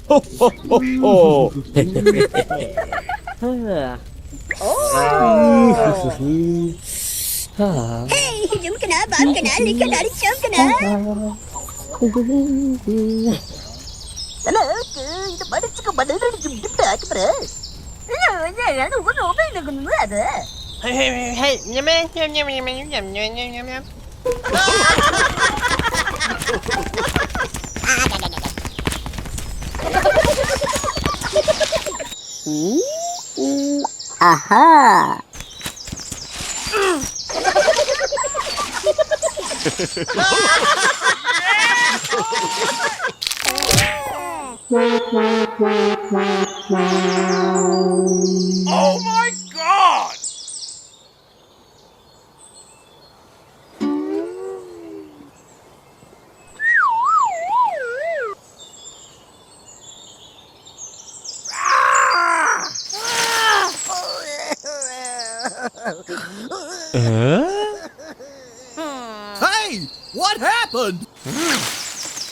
Ho, ho, ho, ho. Hey, jom kena, bab kena, lihat dari jom kena. Hello, itu pada cukup pada dari jom kita kepala. Ya, lu kan apa yang nak ada? Hey, nyam nyam nyam nyam nyam nyam nyam nyam nyam. Aha. Oh my God! Hey, what happened?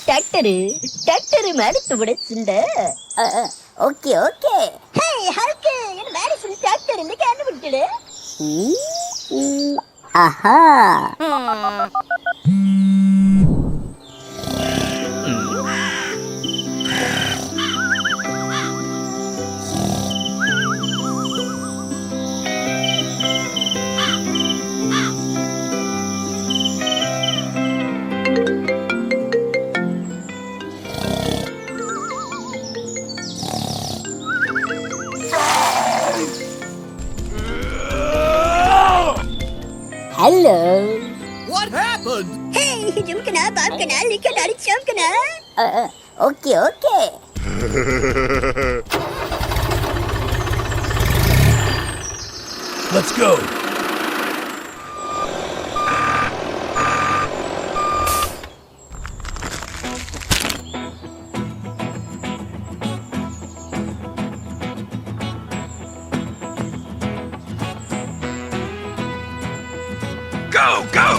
Tractor மேல துவடச்சுண்ட. Okay. Hey, Hulk, என்ன மேல சொல்லி tractor இல்ல கண்டுபிடிச்சடு. ஆஹா. Hello. What happened? Hey, jom kena, bab kena, lihat dari jom kena. Okay. Let's go. Go!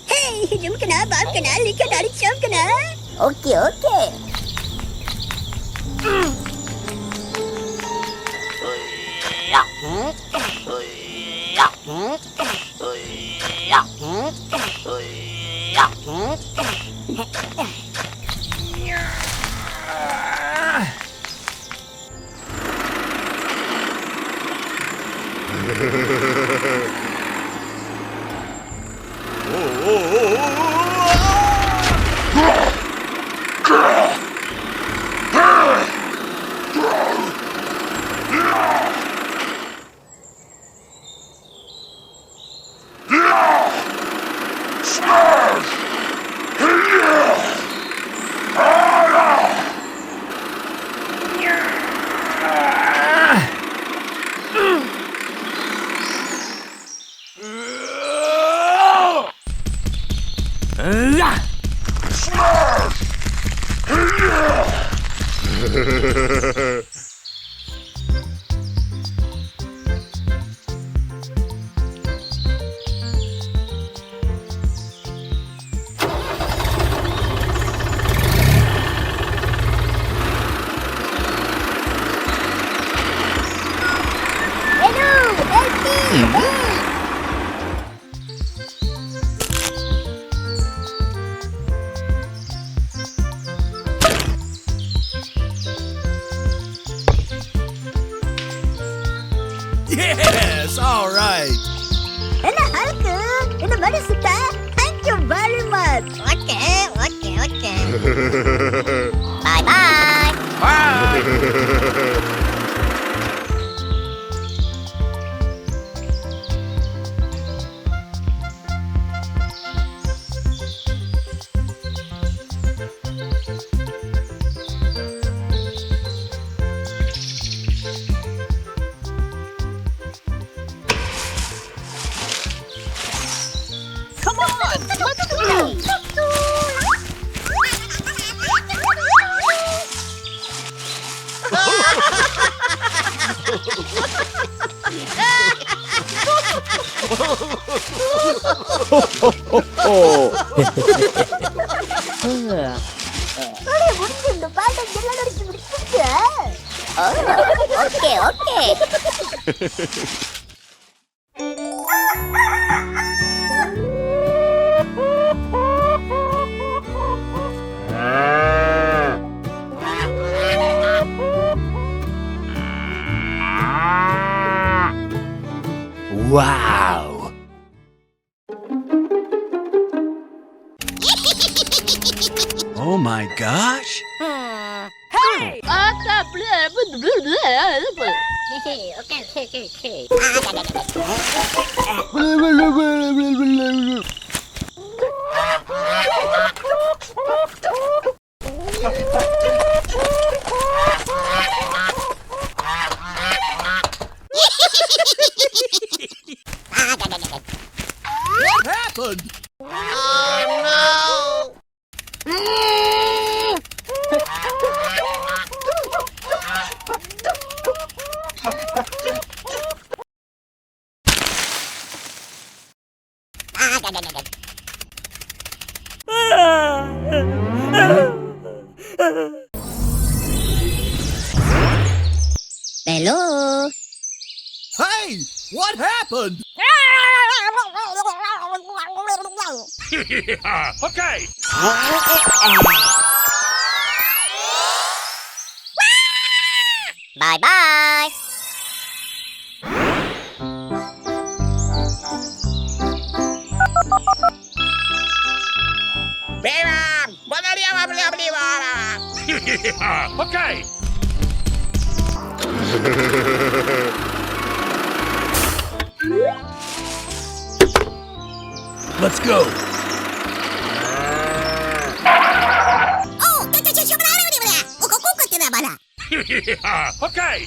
Hey, jom kena, bab kena, lihat dari jom kena. Okay. Mari Sita. Thank you very much. Okay. Bye-bye. Come on, let's go. Oleh முடிஞ்சு இந்த பாட்டை எல்லாம் அடிச்சு முடிச்சிருச்சு. Okay. Wow. Oh my gosh. Hey! Okay. What happened? Hello. Hey, what happened? Okay. Bye-bye. Okay. Let's go. Okay.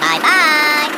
Bye-bye.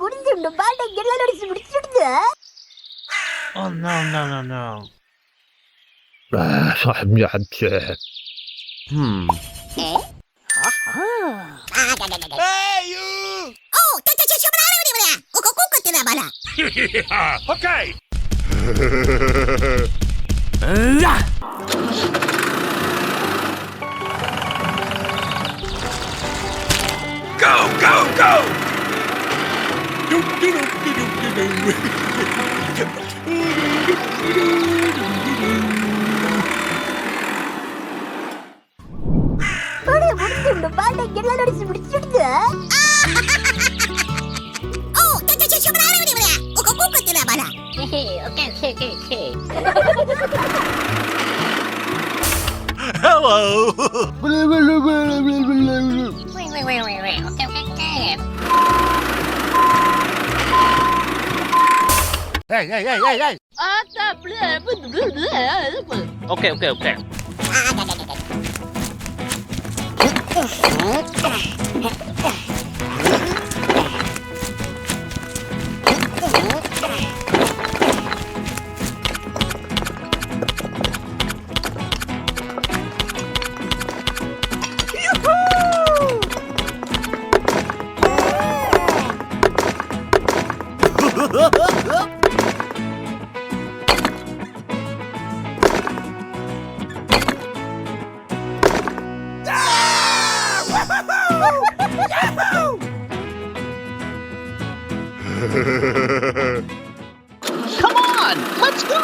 முடிஞ்சுண்டு பாட்டை எல்லாம் அடிச்சு முடிச்சுடுது. Oh no no no no. صاحبني حبسه. Hey you! Oh, Okay. Go, go, go! முடிஞ்சுண்டு பாட்டை எல்லாம் அடிச்சு முடிச்சுடுது. Hello. Hey hey hey hey hey. Okay okay okay. Come on, let's go.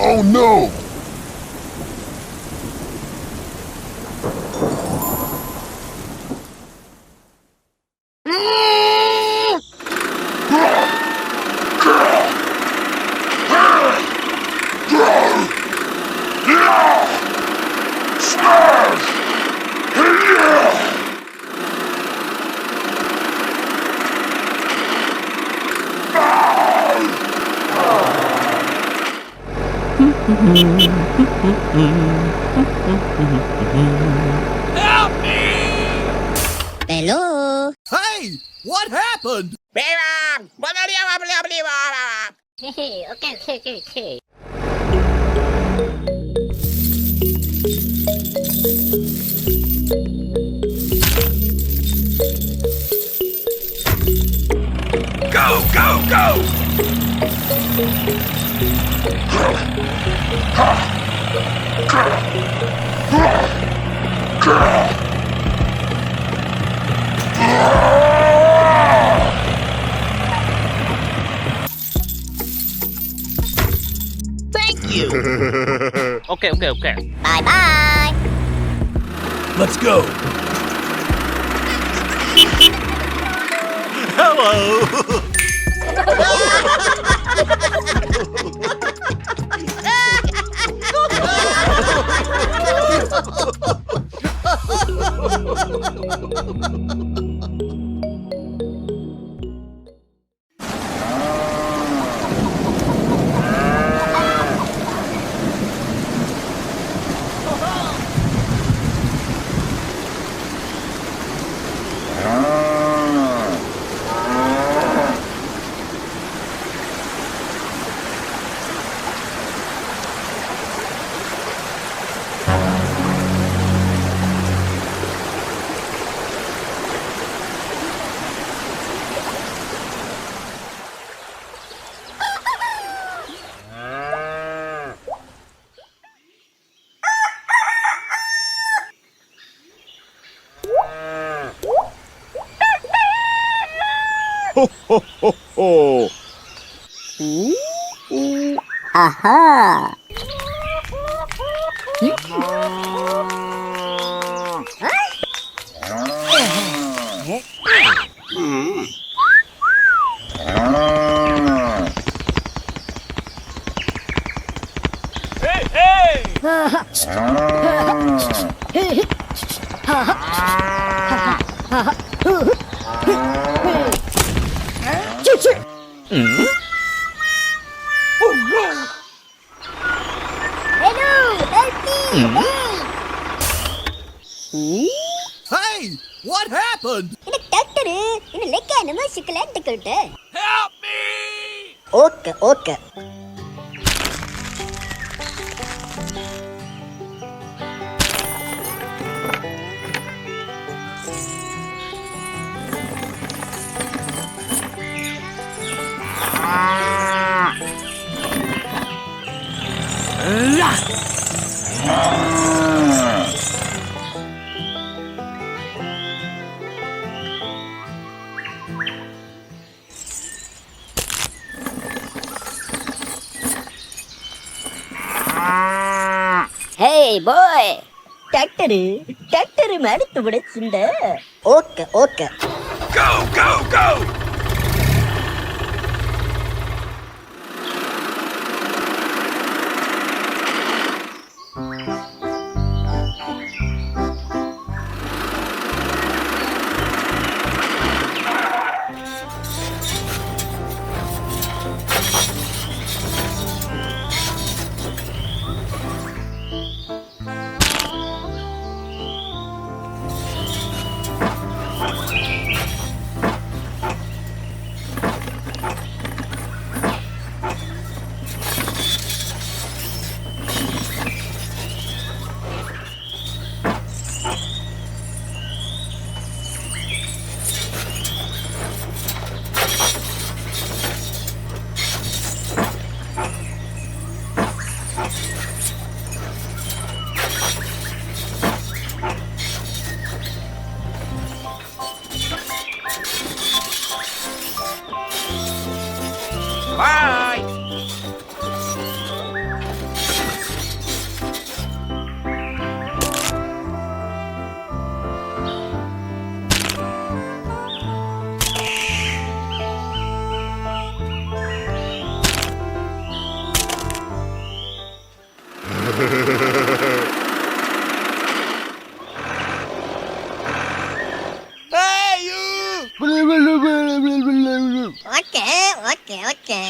Oh no! Help me! Hello. Hey! What happened? Okay. Go, go, go! Thank you. Okay okay okay. Bye bye. Let's go! Hello. Ho, ho, ho, ho! Aha. Hello, help me! Hey, what happened? இந்த doctor இந்த லெக்க என்னமோ சிக்கலாட்டு கொட்ட. Help me! Okay okay. Hey boy, doctor மருந்து பிடிச்சிண்ட. Okay okay. Go, go, go! Bye! Hey, you! Okay okay okay.